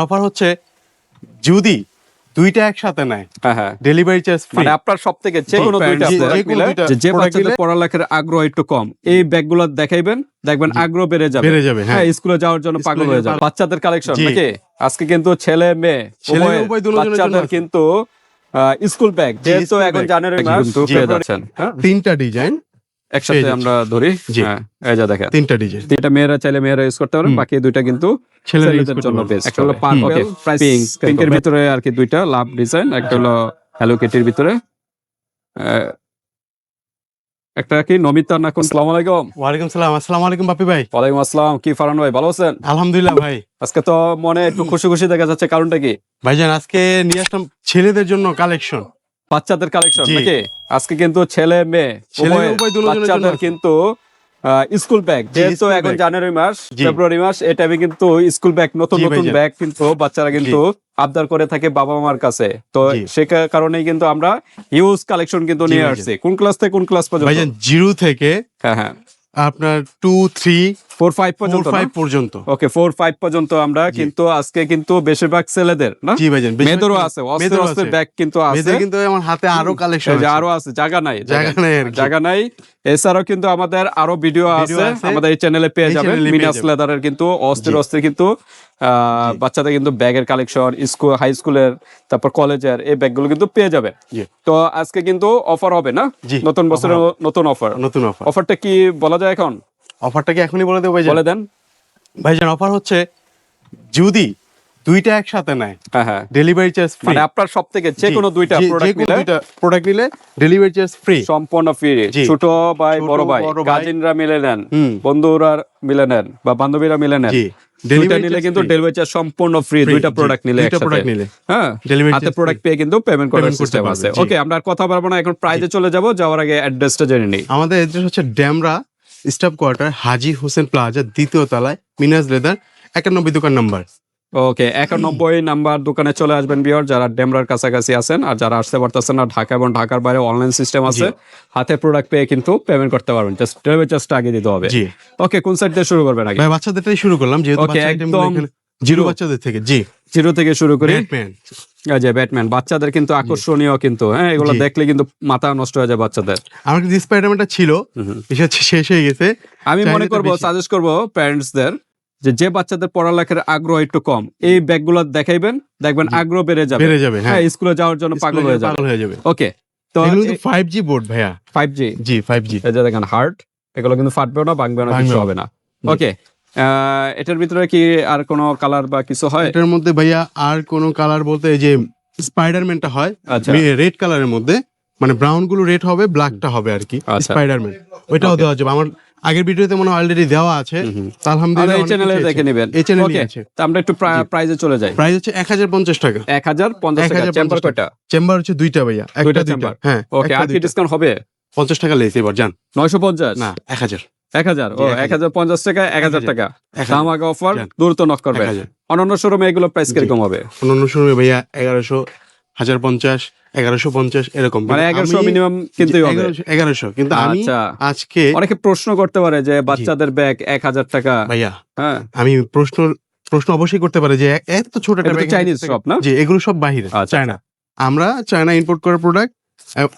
Offer হচ্ছে যদি দুইটা একসাথে নেয় হ্যাঁ ডেলিভারি চার্জ ফ্রি। মানে আপনার সব থেকে যে কোনো দুইটা প্রোডাক্ট মিলে যে বাচ্চাদের পড়ালেখার আগ্রহ একটু কম, এই ব্যাগগুলো দেখাইবেন, দেখবেন আগ্রহ বেড়ে যাবে। হ্যাঁ, স্কুলে যাওয়ার জন্য পাগল হয়ে যাবে। বাচ্চাদের কালেকশন নাকি আজকে কিন্তু ছেলে মেয়ে বাচ্চাদের কিন্তু স্কুল ব্যাগ, যেহেতু এখন জানুয়ারি মাস কিন্তু পেয়ে যাচ্ছেন। তিনটা ডিজাইন একসাথে আমরা ধরি। হ্যাঁ, এই যে দেখেন তিনটা ডিজাইন, এটা মেয়েরা চাইলে মেয়েরা ইউজ করতে পারেন, বাকি দুইটা কিন্তু ছেলেদের জন্য বেস্ট। একটা হলো পার্পল, পিঙ্কের ভিতরে আর কি দুইটা লাভ ডিজাইন, একটা হলো হ্যালো কিটির ভিতরে, একটা কি নমিতা না কোন। আসসালামু আলাইকুম। ওয়ালাইকুম সালাম। আসসালামু আলাইকুম বাপি ভাই। ওয়ালাইকুম আসসালাম। কি ফারহান ভাই, ভালো আছেন? আলহামদুলিল্লাহ ভাই। আজকে তো মনে একটু খুশি খুশি দেখা যাচ্ছে, কারণটা কি? ভাইজান আজকে নিয়ে আসলাম ছেলেদের জন্য কালেকশন, বাচ্চাদের কালেকশন নাকি আজকে কিন্তু ছেলে মেয়ে বাচ্চাদের কিন্তু স্কুল ব্যাগ, যেহেতু এখন জানুয়ারি মাস ফেব্রুয়ারি মাস, এই টাইমে কিন্তু স্কুল ব্যাগ নতুন নতুন ব্যাগ কিন্তু বাচ্চারা কিন্তু আবদার করে থাকে বাবা মার কাছে। তো সে কারণেই কিন্তু আমরা হিউজ কালেকশন কিন্তু নিয়ে আসছি। কোন ক্লাস থেকে কোন ক্লাস পর্যন্ত? ভাইজান 0 থেকে হ্যাঁ আপনার 2, 3, 4, 5 পর্যন্ত। 5 পর্যন্ত। ওকে, 4, 5 পর্যন্ত আমরা কিন্তু আজকে কিন্তু বেশিরভাগ ছেলেদের না, জি ভাইজান, মেয়েদেরও আছে অস্ত্র ব্যাগ কিন্তু আছে। মেয়েদের কিন্তু আমার হাতে আরো কালেকশন আছে, আরো আছে, জায়গা নাই। এছাড়াও কিন্তু আমাদের আরো ভিডিও আছে আমাদের এই চ্যানেলে পেয়ে যাবেন। মিনাস লেদারের কিন্তু অস্ত্র কিন্তু বাচ্চাদের কিন্তু ব্যাগের কালেকশন, স্কুল হাই স্কুলের তারপর কলেজের এই ব্যাগগুলো কিন্তু পেয়ে যাবে। তো আজকে কিন্তু অফার হবে না, নতুন বছরের নতুন অফার। অফারটা কি বলা যায় এখন? অফারটা কি এখনই বলে দেব ভাইজান? বলে দেন ভাইজান। অফার হচ্ছে যদি দুইটা একসাথে নেয় ডেলিভারি চার্জ ফ্রি। মানে আপনার সব থেকে যে কোনো দুইটা প্রোডাক্ট নিলে ডেলিভারি চার্জ ফ্রি, সম্পূর্ণ ফ্রি। ছোট ভাই বড় ভাই কাজিনরা মিলে নেন, বন্ধুরা মিলে নেন বা বান্ধবীরা মিলে নেন, দুইটা নিলে কিন্তু ডেলিভারি চার্জ সম্পূর্ণ ফ্রি। দুইটা প্রোডাক্ট নিলে হ্যাঁ, হাতে প্রোডাক্ট পেয়ে কিন্তু পেমেন্ট করার সিস্টেম আছে। ওকে, আমরা আর কথা বলবো না, এখন প্রাইজে চলে যাব। যাওয়ার আগে অ্যাড্রেসটা জেনে নিই। আমাদের অ্যাড্রেস হচ্ছে ডেমরা স্টাফ কোয়ার্টার, হাজী হোসেন প্লাজা, 2য় তলায়, মিনাজ লেদার, 91 দোকান নাম্বার। ওকে, 91 নাম্বার দোকানে চলে আসবেন ভিউয়ার, যারা ডেমরার কাছাকাছি আছেন। আর যারা আসতে পারতেছেন না, ঢাকা এবং ঢাকার বাইরে অনলাইন সিস্টেম আছে, হাতে প্রোডাক্ট পেয়ে কিন্তু পেমেন্ট করতে পারবেন। জাস্ট ডেলিভারি চার্জটা আগে দিতে হবে। ওকে, কোন সাইড দিয়ে শুরু করবেন? আগে ভাই বাচ্চাদেরটাই শুরু করলাম, যেহেতু ওকে, একদম জিরো বাচ্চাদের থেকে। জিরো থেকে শুরু করি। ব্যাটম্যান বাচ্চাদের কিন্তু আকর্ষণীয় কিন্তু, হ্যাঁ, এগুলো দেখলে কিন্তু মাথা নষ্ট হয়ে যায় বাচ্চাদের। আমার কিন্তু স্পাইডারম্যানটা ছিল, শেষ হয়ে গেছে। আমি মনে করবো, সাজেস্ট করবো প্যারেন্টসদের যে বাচ্চাদের পড়ালেখার আগ্রহ একটু কম, এই ব্যাগগুলো দেখাইবেন, দেখবেন আগ্রহ বেড়ে যাবে। হ্যাঁ, স্কুলে যাওয়ার জন্য পাগল হয়ে যাবে। ওকে, তো 5G বোর্ড ভাইয়া, 5G 5G। এই যে দেখেন হার্ড, এগুলো কিন্তু ফাটবেও না, ভাঙবেও না, কিছু হবে না। ওকে, এটার ভিতরে কি আর কোনো কালার বা কিছু হয়? এটার মধ্যে ভাইয়া আর কোনো কালার বলতে এই যে স্পাইডারম্যানটা হয় রেড কালারের মধ্যে, মানে ব্রাউন গুলো রেড হবে, ব্ল্যাকটা হবে আর কি স্পাইডারম্যান। ওইটাও দেওয়া যাবে, আমার আগের ভিডিওতে মনে হয় অলরেডি দেওয়া আছে। আলহামদুলিল্লাহ, এই চ্যানেলে দেখে নেবেন। এই চ্যানেলে আছে। তো আমরা একটু প্রাইজে চলে যাই। প্রাইস হচ্ছে 1050 টাকা। 1050 টাকা। চেম্বার কয়টা? চেম্বার হচ্ছে দুইটা ভাইয়া, একটা চেম্বার। হ্যাঁ, ওকে। আর কি ডিসকাউন্ট হবে? 50 টাকা লেস এবার যান। 950 না, 1000। 1000 ও 1050 টাকা, 1000 টাকা দাম। আগে অফার, দ্রুত নক করবে। অন্যান্য শোরুমে এগুলো প্রাইস কিরকম হবে? অন্যান্য শোরুমে ভাইয়া 1100, 1050, 1150 এরকম, মানে 1100 মিনিমাম কিন্তু 1100। কিন্তু আমি আজকে অনেকে প্রশ্ন করতে পারে যে বাচ্চাদের ব্যাগ 1000 টাকা ভাইয়া। হ্যাঁ, আমি প্রশ্ন অবশ্যই করতে পারে যে এত ছোট একটা ব্যাগ, চাইনিজ সব না? জি, এগুলো সব বাহিরে, চায়না। আমরা চায়না ইম্পোর্ট করা প্রোডাক্ট,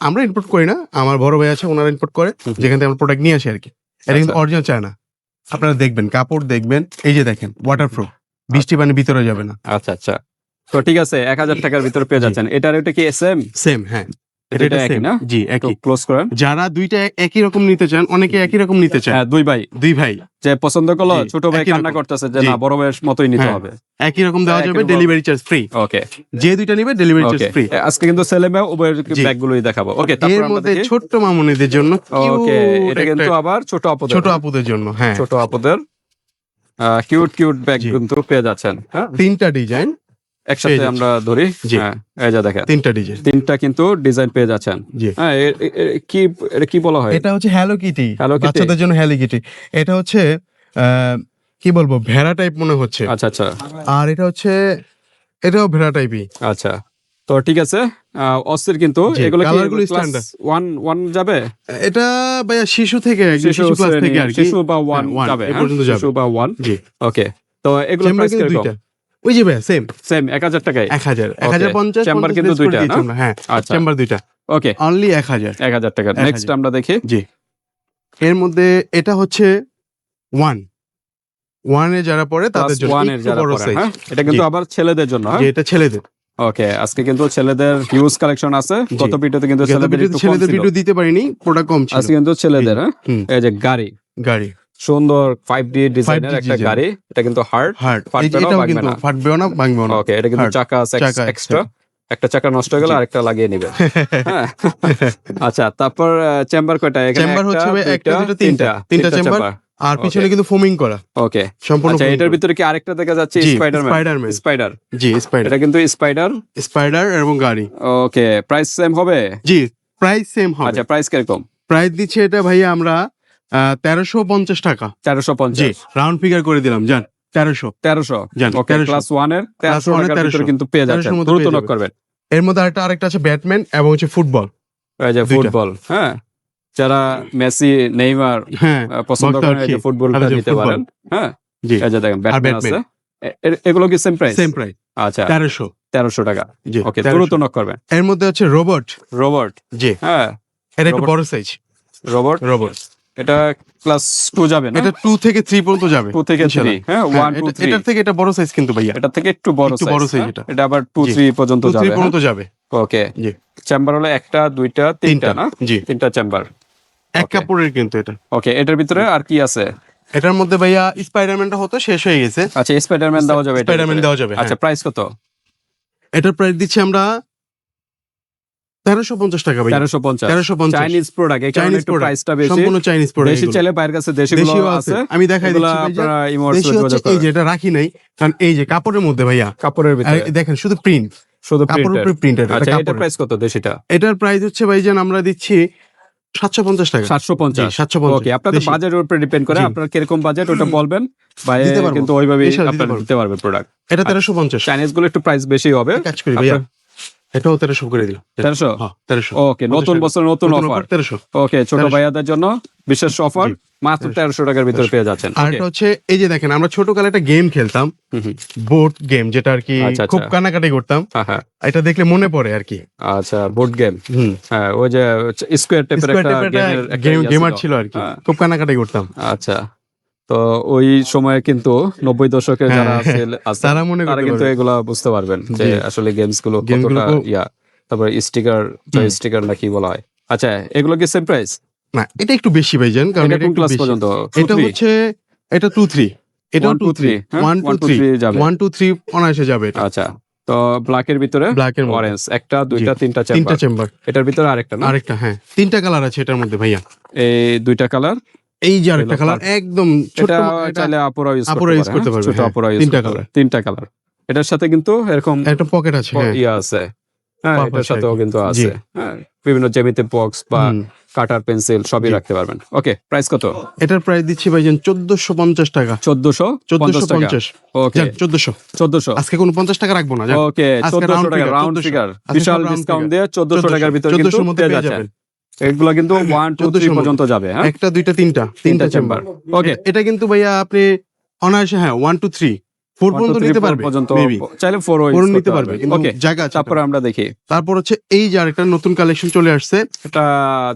আমরা ইম্পোর্ট করি না, আমার বড় ভাই আছে, ওনারা ইম্পোর্ট করে, যেখান থেকে আমরা প্রোডাক্ট নিয়ে আসি আর কি। এটা কিন্তু অরিজিনাল চায়না। আপনারা দেখবেন, কাপড় দেখবেন, এই যে দেখেন ওয়াটারপ্রুফ, বৃষ্টি পানি ভিতরে যাবে না। আচ্ছা, তো ঠিক আছে, 1000 টাকার ভিতরে পেয়ে যাচ্ছেন। এটার এটা কি সেম? হ্যাঁ, এটা একই না? জি, একই। ক্লোজ করেন। যারা দুইটা একই রকম নিতে চান, অনেকে একই রকম নিতে চান। হ্যাঁ, দুই ভাই যে পছন্দ করলো, ছোট ভাই কান্না করতেছে যে না, বড় ভাইয়ের মতোই নিতে হবে, একই রকম দেওয়া যাবে, ডেলিভারি চার্জ ফ্রি। ওকে, যে দুইটা নিবে ডেলিভারি চার্জ ফ্রি। আজকে কিন্তু ছেলে মেয়ে উভয়ের ব্যাগগুলোই দেখাবো। ওকে, এর মধ্যে ছোট মামুনিদের জন্য, ওকে, এটা কিন্তু আবার ছোট আপুদের জন্য। হ্যাঁ, ছোট আপুদের কিউট ব্যাগ কিন্তু পেয়ে যাচ্ছেন। হ্যাঁ, 3টা ডিজাইন একসাথে আমরা ধরি। হ্যাঁ, এই যে দেখেন 3টা ডিজাইন, 3টা কিন্তু ডিজাইন পেয়ে যাচ্ছেন। হ্যাঁ, এটা কি বলা হয়? এটা হচ্ছে হ্যালো কিটি, বাচ্চাদের জন্য হ্যালো কিটি। এটা হচ্ছে কি বলবো, ভেড়া টাইপ মনে হচ্ছে। আচ্ছা। আর এটাও ভেড়া টাইপই। আচ্ছা, তো ঠিক আছে। অস্থির কিন্তু এগুলো কি ক্লাস 1 যাবে? এটা ভাইয়া শিশু থেকে, শিশু ক্লাস থেকে আর কি, শিশু বা 1 যাবে, এই পর্যন্ত যাবে, শিশু বা 1। জি, ওকে। তো এগুলো প্রাইস কিরকম? ওই যে ভাইয়া সেম সেম 1000 টাকায় 1000 1050 চেম্বার কিন্তু দুইটা না? হ্যাঁ আচ্ছা চেম্বার দুইটা ওকে অনলি 1000 1000 টাকা 1000 নেক্সট আমরা দেখি জি এর মধ্যে এটা হচ্ছে 1 এ যারা পড়ে তাদের ক্লাস জন্য 1 এর একটু যারা বড় পড়েন, সাইজ হ্যাঁ এটা কিন্তু জি। আবার ছেলেদের জন্য, হ্যাঁ যে এটা ছেলেদের ওকে আজকে কিন্তু ছেলেদের হিউজ কালেকশন আছে, গত ভিডিওতে কিন্তু গত ছেলেদের ভিডিওতে একটু কম ছেলেদের ছিল, ভিডিও দিতে পারিনি প্রোডাক্ট কম ছিল আজকে কিন্তু ছেলেদের, হ্যাঁ হুম। এই যে গাড়ি গাড়ি সুন্দর 5D ডিজাইনের 5D একটা design। গাড়ি, এটা কিন্তু হার্ড হার্ড ফাটবে না, এটাও ভাঙবে কিন্তু না। ফাটবেও না ভাঙবেও না ওকে এটা কিন্তু hard। চাকা আছে চাকা এক্সট্রা, একটা চাকা নষ্ট হয়ে গেলে জি। আরেকটা লাগিয়ে নিবে, হ্যাঁ আচ্ছা তারপর চেম্বার কয়টা এখানে? চেম্বার হচ্ছে ভাই একটা দুটো তিনটা চেম্বার আর পিছনে কিন্তু ফোমিং করা ওকে সম্পূর্ণ আচ্ছা foaming এটার করা। ভিতরে কি আরেকটা দেখা যাচ্ছে? জি, স্পাইডারম্যান স্পাইডারম্যান। স্পাইডার, জি স্পাইডার এটা কিন্তু স্পাইডার। স্পাইডার এবং গাড়ি ওকে প্রাইস সেম হবে? জি প্রাইস সেম হবে আচ্ছা প্রাইস কিরকম? প্রাইস দিচ্ছে এটা ভাইয়া আমরা 1350 টাকা জি 1350 রাউন্ড ফিগার করে দিলাম জান 1300 1300 জান ওকে 1300 ক্লাস 1 এর 1300 1 এর টাকার ভিতরে 1300 কিন্তু পেয়ে যাচ্ছেন, 1300 মধ্যে দ্রুত পেয়ে নক যাবেন। করবেন। এর মধ্যে আরেকটা আছে ব্যাটম্যান এবং হচ্ছে ফুটবল এই যে দুইটা। ফুটবল, হ্যাঁ যারা মেসি নেইমার হ্যাঁ পছন্দ ভক্ত করেন আর এই কি। যে ফুটবলটা আর যে নিতে ফুটবল। পারেন, হ্যাঁ জি এই যে দেখেন ব্যাটম্যান আছে, ব্যাটম্যান। এগুলো কি সেম প্রাইস? সেম প্রাইস আচ্ছা 1300 টাকা জি ওকে 1300 দ্রুত নক করবেন। এর মধ্যে হচ্ছে রোবট রোবট, জি হ্যাঁ এটা একটু Robot। বড় সাইজ রোবট রোবট এটা ক্লাস 2 যাবে না? এটা 2 থেকে 3 পর্যন্ত যাবে 2 থেকে 3, হ্যাঁ 1 2 3 এটার থেকে এটা বড় সাইজ কিন্তু ভাইয়া এটা থেকে একটু বড় একটু বড় সাইজ, size এটা। এটা আবার 2 জি। 3 পর্যন্ত 2 যাবে, 3 পর্যন্ত যাবে ওকে জি চেম্বার হলো একটা দুইটা তিনটা না? জি তিনটা চেম্বার এক Okay. কাপড়ের কিন্তু এটা ওকে এটার ভিতরে আর কি আছে? এটার মধ্যে ভাইয়া স্পাইডারম্যানটা হতো শেষ হয়ে গেছে আচ্ছা স্পাইডারম্যান দেওয়া যাবে এটার স্পাইডারম্যান ভিতরে? দেওয়া যাবে আচ্ছা প্রাইস কত? এটার প্রাইস দিচ্ছি আমরা 1350 টাকা ভাই 1350 1350 চাইনিজ প্রোডাক্ট, এই কারণে চাইনিজ একটু প্রোডাক্ট প্রাইসটা বেশি। সম্পূর্ণ চাইনিজ দেশি প্রোডাক্ট চাইলে বাইরের কাছে দেশিগুলো দেশিও আছে, আমি দেখাই এগুলা দিচ্ছি ভাই আপনারা ইমোর দেশি হচ্ছে এই যে এটা রাখি নাই কারণ এই যে কাপড়ের মধ্যে ভাইয়া কাপড়ের আর ভিতরে দেখেন শুধু প্রিন্ট শুধু কাপড়ের প্রিন্টেড। উপরে প্রিন্টেড আচ্ছা এটার প্রাইস কত দেশিটা? এটার প্রাইস হচ্ছে ভাইজান আমরা দিচ্ছি 750 টাকা 750 750 ওকে আপনাদের দেশি। বাজেটের উপর ডিপেন্ড করে, জি। আপনার কিরকম বাজেট ওটা বলবেন, ভাই দিতে পারবো। কিন্তু ওইভাবেই ইনশাআল্লাহ দিতে আপনারা পারবো। দিতে পারবে প্রোডাক্ট। এটা 1350 চাইনিজ গুলো একটু প্রাইস বেশি হবে, কাজ করি ভাইয়া এটাও 1300 করে দিলাম 1300 হ্যাঁ 1300 ওকে নতুন বছর নতুন অফার 1300 ওকে ছোট 1300 ভাইয়াদের জন্য বিশেষ অফার জি। মাত্র 1300 টাকার ভিতরে পেয়ে যাচ্ছেন। আর Okay. এটা হচ্ছে এই যে দেখেন আমরা ছোটকালে একটা গেম খেলতাম হুম, হুম। বোর্ড গেম যেটা আর কি আচ্ছা, খুব আচ্ছা। কানাকাটি করতাম হ্যাঁ হ্যাঁ এটা দেখলে মনে পড়ে আর কি আচ্ছা বোর্ড গেম, হুম হ্যাঁ ওই যে স্কোয়ার টাইপের একটা গেমার ছিল আর কি হ্যাঁ। খুব কানাকাটি করতাম আচ্ছা তো ওই সময়ে কিন্তু 90 দশকের যারা হ্যাঁ, আছে তারা মনে করতে তারা কিন্তু পারবে। এগুলা বুঝতে পারবেন যে জি। আসলে গেমস গুলো গেমগুলো কতটা খুব- ইয়া, তারপর স্টিকার স্টিকার না কি বলা হয়। আচ্ছা এগুলো কি সেম প্রাইস? না এটা একটু বেশি ভাইজান কারণ এটা এটা কোন একটু ক্লাস বেশি। পর্যন্ত? এটা হচ্ছে এটা 2 3 এটা 1 2 3 1 2 3 যাবে। 1 2 3 অনায়াসে যাবে এটা আচ্ছা তো ব্ল্যাকের ভিতরে ব্ল্যাক এর মধ্যে অরেঞ্জ একটা দুইটা তিনটা তিনটা চেম্বার, চেম্বার এটার ভিতরে আরেকটা না? আরেকটা হ্যাঁ তিনটা কালার আছে এটার মধ্যে ভাইয়া এই দুইটা কালার, এই যে আরেকটা এগুলো কালার purple। একদম ছোট এটা এটা চাইলে আপুরা ইউজ আপুরা use করতে পারবে, ছোট হ্যাঁ। আপুরা ইউজ তিনটা করতে colour। পারবে। তিনটা কালার, এটার সাথে কিন্তু এরকম একটা পকেট আছে হ্যাঁ ইয়া আছে, হ্যাঁ Pop এটার আছে সাথেও আর কি। কিন্তু জি। আছে, হ্যাঁ বিভিন্ন জ্যামিতি বক্স বা হুম। কাটার পেন্সিল সবই জি। রাখতে পারবেন। ওকে প্রাইস কত? এটার প্রাইস দিচ্ছি ভাইজান 1450 টাকা 1450 টাকা 1450 ওকে জান 1400 1400 আজকে কোনো 50 টাকা রাখবো না জান ওকে আজকে 1400 round টাকা figure, রাউন্ড 1400 ফিগার আজকে বিশাল সব round ডিসকাউন্ট figure। দিয়ে 1400 টাকার ভিতরে 1400 কিন্তু মধ্যে পেয়ে পেয়ে যাচ্ছেন। যাবেন এগুলো কিন্তু 1 2 3 1400 পর্যন্ত যাবে, হ্যাঁ একটা দুইটা তিনটা তিনটা চেম্বার চেম্বার ওকে এটা কিন্তু ভাইয়া আপনি অনায়াসে হ্যাঁ 1 2 3 4 পর্যন্ত নিতে পারবে পর্যন্ত মেবি চাইলে 4 ও 4 নিতে পারবে কিন্তু ওকে জায়গা আছে তারপরে আমরা দেখি তারপর হচ্ছে এই যে আরেকটা নতুন কালেকশন চলে আসছে এটা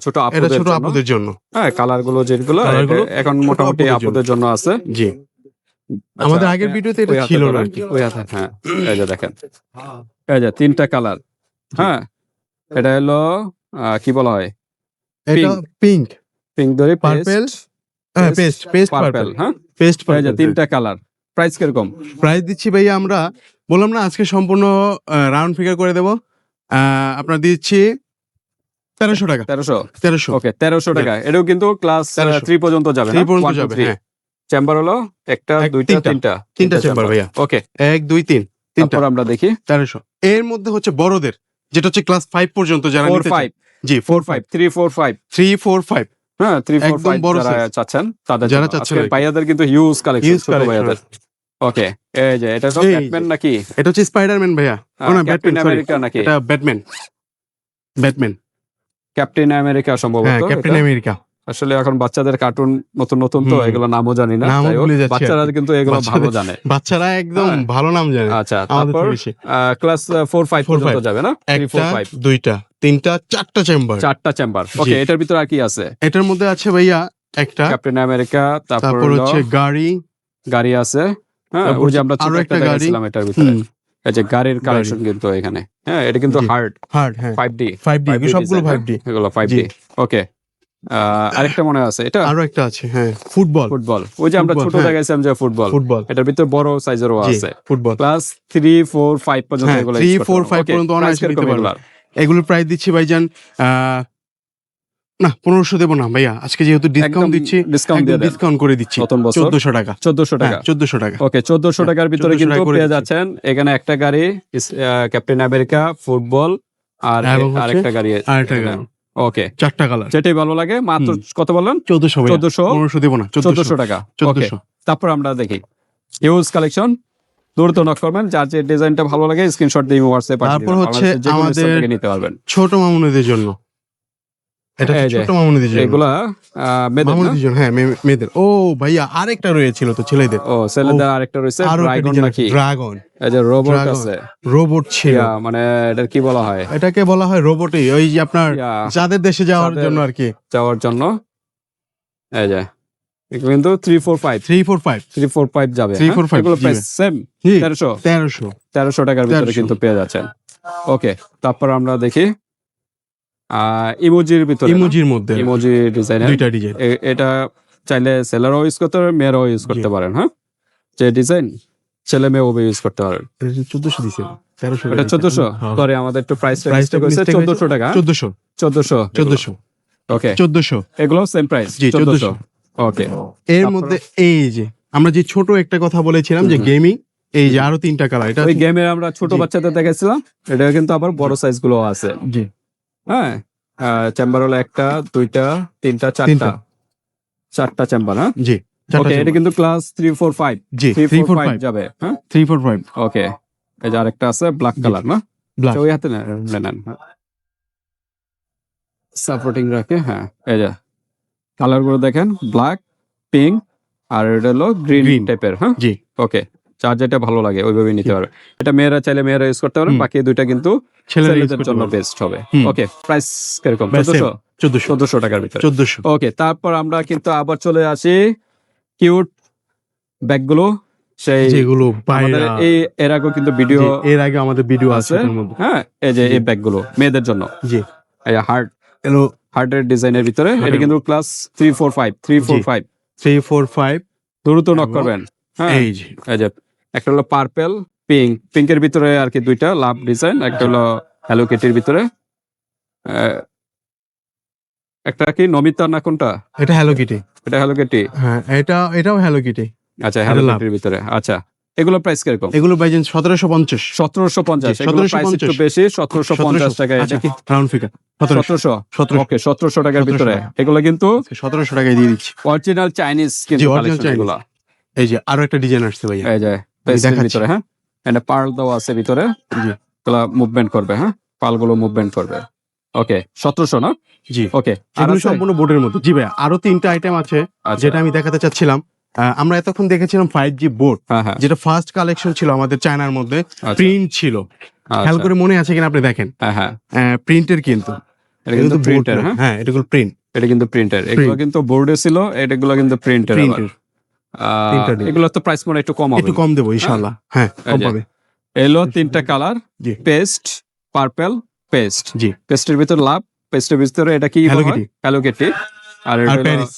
ছোট এটা আপুদের ছোট জন্য, আপুদের জন্য হ্যাঁ কালার গুলো যেগুলো Colour গুলো এটা এখন ছোট মোটামুটি আপুদের জন্য। আপুদের জন্য আছে। জি আচ্ছা, আমাদের আগের আপনি ভিডিওতে এটা ওই হাতে ছিল না ধরেন, আর কি ওই হাতে, হ্যাঁ এই যে দেখেন এই যে তিনটা কালার, হ্যাঁ এটা হলো কি বলা হয় এটা পিঙ্ক পিঙ্ক ধরে পার্পল হ্যাঁ পেস্ট পেস্ট পার্পল, পার্পল হ্যাঁ পেস্ট এই যে পার্পল তিনটা কালার প্রাইস কিরকম? প্রাইস দিচ্ছি ভাইয়া আমরা বললাম না আজকে সম্পূর্ণ রাউন্ড ফিগার করে দেব আপনার দিচ্ছি 1300 টাকা 1300 1300 ওকে 1300 টাকা। এটাও কিন্তু ক্লাস 1300 3 পর্যন্ত যাবে, 3 পর্যন্ত যাবে হ্যাঁ চেম্বার হলো একটা এক, দুইটা তিনটা। তিনটা তিনটা চেম্বার ভাইয়া ওকে 1 2 3 তিনটা তারপর আমরা দেখি 1300 এর মধ্যে হচ্ছে বড়দের যেটা হচ্ছে ক্লাস 5 পর্যন্ত যারা 4 নিতে চায় 5 জি 4 5 3 4 5 3 4 5 হ্যাঁ 3 4 একদম 5 বড় যারা size। চাচ্ছেন তাদের যারা জন্য। চাচ্ছেন আজকের আর কি। ভাইয়াদের কিন্তু হিউজ কালেকশন Huge ছোট collection ভাইয়াদের ওকে এই যে এটা তো এই যে। ব্যাটম্যান নাকি এটা হচ্ছে স্পাইডারম্যান ভাইয়া ও না ক্যাপ্টেন ব্যাটম্যান সরি আমেরিকা নাকি? এটা ব্যাটম্যান ক্যাপ্টেন আমেরিকা সম্ভবত হ্যাঁ ক্যাপ্টেন এটা। আমেরিকা আসলে এখন বাচ্চাদের কার্টুন নতুন নতুন তো এগুলো নামও জানি না, নামও যাই হোক, ভুলে যাচ্ছি আর কি। বাচ্চারা কিন্তু এগুলো ভালো জানে। বাচ্চারা একদম হ্যাঁ। ভালো নাম জানে। আচ্ছা, আমাদের তারপর থেকে বেশি। ক্লাস 4-5 4, পর্যন্ত 5 যাবে না? 3, 4, একটা 5 দুইটা তিনটা চারটা চেম্বার। 4টা চেম্বার। ওকে, এটার ভিতরে আর কি আছে? এটার মধ্যে আছে ভাইয়া একটা, ক্যাপ্টেন আমেরিকা, তারপর তারপর হচ্ছে গাড়ি, গাড়ি আছে। হ্যাঁ, তারপর ওই যে আমরা ছোট আরো একটা একটা গাড়ি। দেখাইছিলাম এটার ভিতরে। হুম, এই যে গাড়ির কালেকশন কিন্তু এখানে। হ্যাঁ, এটা কিন্তু জি। হার্ড হার্ড, হ্যাঁ 5D 5D, সবগুলো design, 5D। হ্যাঁ? এগুলো 5D। জি। ওকে, আরেকটা মনে আছে এটা আরো একটা আছে, হ্যাঁ ফুটবল। ফুটবল। ওই যে আমরা ফুটবল, ছোট হ্যাঁ। দেখাইছিলাম যে ফুটবল, ফুটবল, এটার ভিতরে বড় সাইজেরও জি আছে। ফুটবল। ক্লাস 3-4-5 পর্যন্ত হ্যাঁ এগুলো 3, 4, 5 পর্যন্ত অনায়াসে নিতে পারবে। এগুলোর প্রাইস দিচ্ছি ভাইজান না 1500 দেবো না ভাইয়া, আজকে যেহেতু ডিসকাউন্ট দিচ্ছি, ডিসকাউন্ট দিয়ে দেন। ডিসকাউন্ট করে দিচ্ছি নতুন বছর 1400 টাকা। 1400 টাকা। 1400 টাকা। ওকে, 1400 টাকার ভিতরে 1400 কিন্তু টাকা করে পেয়ে দিচ্ছি। যাচ্ছেন এখানে একটা গাড়ি, ক্যাপ্টেন আমেরিকা, ফুটবল, আর এবং হচ্ছে আরেকটা গাড়ি। আরেকটা গাড়ি। ওকে, চারটা কালার। যেটাই ভালো লাগে। মাত্র কত বললেন? 1400 ভাইয়া। 1400 1500 দেবো না, 1400 টাকা। ওকে, 1400। তারপর আমরা দেখি হিউজ কালেকশন। দ্রুত নক করবেন, যার যে ডিজাইনটা ভালো লাগে স্ক্রিনশট দিয়ে হোয়াটসঅ্যাপে পাঠিয়ে তারপর দিবেন। হচ্ছে বাংলাদেশের যে কোনো আমাদের স্থান থেকে নিতে পারবেন। ছোট মামুনিদের জন্য, এটা এই যে, ছোট মামুনিদের জন্য। এগুলা মেয়েদের না? মামুনিদের জন্য, হ্যাঁ মেয়েদের। ও ভাইয়া আরেকটা রয়েছিল তো ছেলেদের। ও, ছেলেদের আরেকটা রয়েছে আরো ড্রাগন নাকি? ড্রাগন, এই যে রোবট Dragon। আছে। রোবট ছিল। মানে এটার কি বলা হয়? এটাকে বলা হয় রোবটই, ওই যে আপনার যাদের দেশে যাওয়ার যাদের- জন্য আর কি। যাওয়ার জন্য। এই যে এগুলো কিন্তু 3-4-5 345 3-4-5 যাবে। 3-4-5 এগুলো প্রাইস সেম জি, 1300 1300 টাকার ভিতরে 1300 কিন্তু পেয়ে যাচ্ছেন। ওকে, তারপর আমরা দেখি ইমোজির ভিতরে, ইমোজির মধ্যে ইমোজি ডিজাইনের দুইটা ডিজাইন। এটা চাইলে ছেলেরাও ইউজ করতে পারেন, মেয়েরাও ইউজ করতে পারেন। হ্যাঁ, যে ডিজাইন ছেলে মেয়ে ওভাবে ইউজ করতে পারেন। 1400 দিছে, 1300 এটা 1400। সরি, আমাদের একটু প্রাইস মিস্টেক হয়েছে। 1400 টাকা। 1400 1400 ওকে, 1400 এগুলো সেম প্রাইস জি, 1400। ওকে, এর মধ্যে এই যে আমরা যে ছোট একটা কথা বলেছিলাম যে গেমিং, এই যে আরো তিনটা কালার। এটা ওই গেমে আমরা ছোট বাচ্চাদের দেখাইছিলাম, এটা কিন্তু আবার বড় সাইজ গুলো আছে। জি হ্যাঁ, চেম্বার হলো একটা, দুইটা, তিনটা, চারটা চেম্বার। হ্যাঁ, জি ওকে, এটা কিন্তু ক্লাস 3-4-5 জি 3-4-5 যাবে। হ্যাঁ, 345 ওকে, এই যে আরেকটা আছে ব্ল্যাক কালার না? ব্ল্যাক। ওই হাতে নেন, সাপোর্টিং রাখে। হ্যাঁ, এই যে কালার গুলো দেখেন, ব্ল্যাক, পিঙ্ক, আর এটা হলো গ্রিন Green। টাইপের। হ্যাঁ, জি ওকে, যার যেটা ভালো লাগে ওইভাবে নিতে পারবে। এটা মেয়েরা চাইলে মেয়েরা ইউজ করতে পারবে, বাকি দুইটা কিন্তু ছেলেদের জন্য বেস্ট হবে। ওকে, প্রাইস কিরকম? 1400 টাকার ভিতরে। 1400 ওকে, তারপর আমরা কিন্তু আবার চলে আসি কিউট ব্যাগগুলো, সেই যেগুলো আমাদের বাইরা, এই এর আগেও কিন্তু ভিডিও এর আগে আমাদের ভিডিও আছে আছে। এর মধ্যে। হ্যাঁ, এই যে এই ব্যাগগুলো মেয়েদের জন্য, জি এই এলো হার্টের ডিজাইনের ভিতরে। এটা কিন্তু ক্লাস 3-4-5 345 দ্রুত নক করবেন। হ্যাঁ, এই যে এই যে একটা হলো পার্পল, পিঙ্কের ভিতরে আর কি দুইটা লাভ ডিজাইন, একটা হলো হ্যালো কিটির ভিতরে, একটা কি নমিতা না কোনটা? এটা হ্যালো কিটি। এটা হ্যালো কিটি। হ্যাঁ এটাও হ্যালো কিটি। আচ্ছা, হ্যালো লাভ। কিটির ভিতরে। আচ্ছা, এগুলো প্রাইস কিরকম? এগুলো বাইজেন 1750 1750। জি, এগুলো প্রাইস 1750 একটু বেশি, 1750 টাকা। এটা আচ্ছা কি রাউন্ড ফিগার 1700 1700? ওকে, 1700 টাকার 1700 ভিতরে টাকা। এগুলো কিন্তু 1700 টাকায় দিয়ে দিচ্ছি। অরিজিনাল চাইনিজ কিন্তু জি, original কালেকশন Chinese। এগুলো। এই যে আরো একটা ডিজাইন আসছে ভাইয়া। এই যে পেস্টের দেখাচ্ছি। ভিতরে। হ্যাঁ, এটা পার্ল দেওয়া আছে ভিতরে, জি এগুলো মুভমেন্ট করবে। হ্যাঁ, পালগুলো মুভমেন্ট করবে। ওকে, 1700 না? জি ওকে, আর এগুলো আছে? সম্পূর্ণ বোর্ডের মধ্যে। জি ভাইয়া আরো তিনটা আইটেম আছে আচ্ছা। যেটা আমি দেখাতে চাচ্ছিলাম। আমরা এতক্ষণ দেখেছিলাম 5G বোর্ড, হ্যাঁ, হ্যাঁ, যেটা ফার্স্ট কালেকশন ছিল আমাদের চায়নার মধ্যে, আচ্ছা। প্রিন্ট ছিল। খেয়াল আচ্ছা। করে মনে আছে কিনা আপনি দেখেন, হ্যাঁ, হ্যাঁ, প্রিন্টের কিন্তু এটা কিন্তু board প্রিন্টার। না। হ্যাঁ, হ্যাঁ এটা প্রিন্ট। এটা কিন্তু প্রিন্টার। এগুলো কিন্তু বোর্ডে ছিল, এগুলো কিন্তু প্রিন্টার। প্রিন্টের printer দিয়ে। এগুলো তো প্রাইস মনে একটু কম হবে। একটু কম দেবো ইনশাআল্লাহ। হ্যাঁ কম এই যে। পাবে। এলো তিনটা কালার, জি পেস্ট, পার্পল, পেস্ট। জি পেস্টের ভিতরে লাভ, পেস্টের ভিতরে এটা কি? Hello Kitty। Hello kitty. আর আর প্যারিস,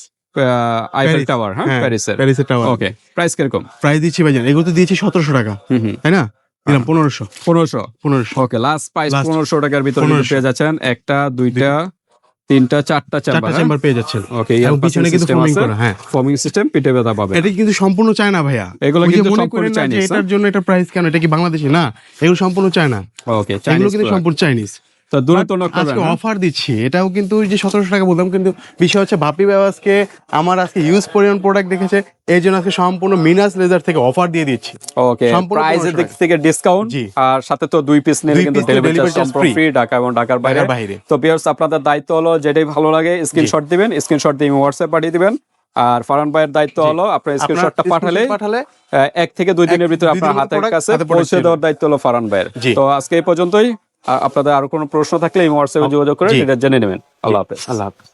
আইফেল প্যারিস। টাওয়ার। হ্যাঁ, হ্যাঁ, প্যারিসের। প্যারিসের টাওয়ার। ওকে, প্রাইস কিরকম? প্রাইস দিচ্ছি ভাইজান, এগুলো তো দিয়েছি 1700 টাকা, তাই না? দিলাম 1500। 1500। ওকে, লাস্ট প্রাইস Last 1500 টাকার ভিতরে কিন্তু 1500 পেয়ে যাচ্ছেন একটা, দুইটা, তিনটা, চারটা চারটা চেম্বার। চেম্বার পেয়ে যাচ্ছেন। ওকে, এবং পিছনে কিন্তু ফোমিং করা। হ্যাঁ ফোমিং সিস্টেম, পিঠে ব্যথা পাবে। এটা কিন্তু সম্পূর্ণ চায়না ভাইয়া। এগুলো ওই যে কিন্তু মনে সম্পূর্ণ করেন না যে চাইনিজ। এটার জন্য এটা প্রাইস কেন, এটা কি বাংলাদেশি না, এগুলো সম্পূর্ণ চায়না। ওকে, এগুলো চাইনিজ কিন্তু সম্পূর্ণ চাইনিজ। তো দ্রুত নক করবেন আজকে অফার দিচ্ছি, এটাও কিন্তু ওই যে 1700 টাকা বললাম, কিন্তু বিষয় হচ্ছে বাপি ভাই আজকে আমার আজকে ইউজ পরিমাণ প্রোডাক্ট দেখেছে, এই জন্য আজকে সম্পূর্ণ মিনাস লেজার থেকে অফার দিয়ে দিচ্ছি। ওকে, সম্পূর্ণ প্রাইসের 1500 দিক থেকে ডিসকাউন্ট, জি। আর সাথে তো 2 পিস নিলে দুই কিন্তু piece নিলে ডেলিভারি delivery চার্জ charge সম্পূর্ণ free। ফ্রি ঢাকা এবং ঢাকার বাইরে। ঢাকার বাইরে। তো ভিউয়ার্স, আপনাদের দায়িত্ব হলো যেটাই ভালো লাগে স্ক্রিনশট দিবেন, স্ক্রিনশট দিয়ে হোয়াটসঅ্যাপ পাঠিয়ে দিবেন। আর ফারহান ভাইয়ের দায়িত্ব হলো আপনার স্ক্রিনশটটা পাঠালে 1 থেকে 2 দিনের ভিতরে আপনার হাতের কাছে পৌঁছে দেওয়ার দায়িত্ব হলো ফারহান ভাইয়ের। জি। তো আজকে এই পর্যন্তই। আপনাদের আরো কোনো প্রশ্ন থাকলে এই হোয়াটসঅ্যাপে যোগাযোগ করে জি। এটা জেনে নেবেন। আল্লাহ হাফেজ। আল্লাহ হাফেজ।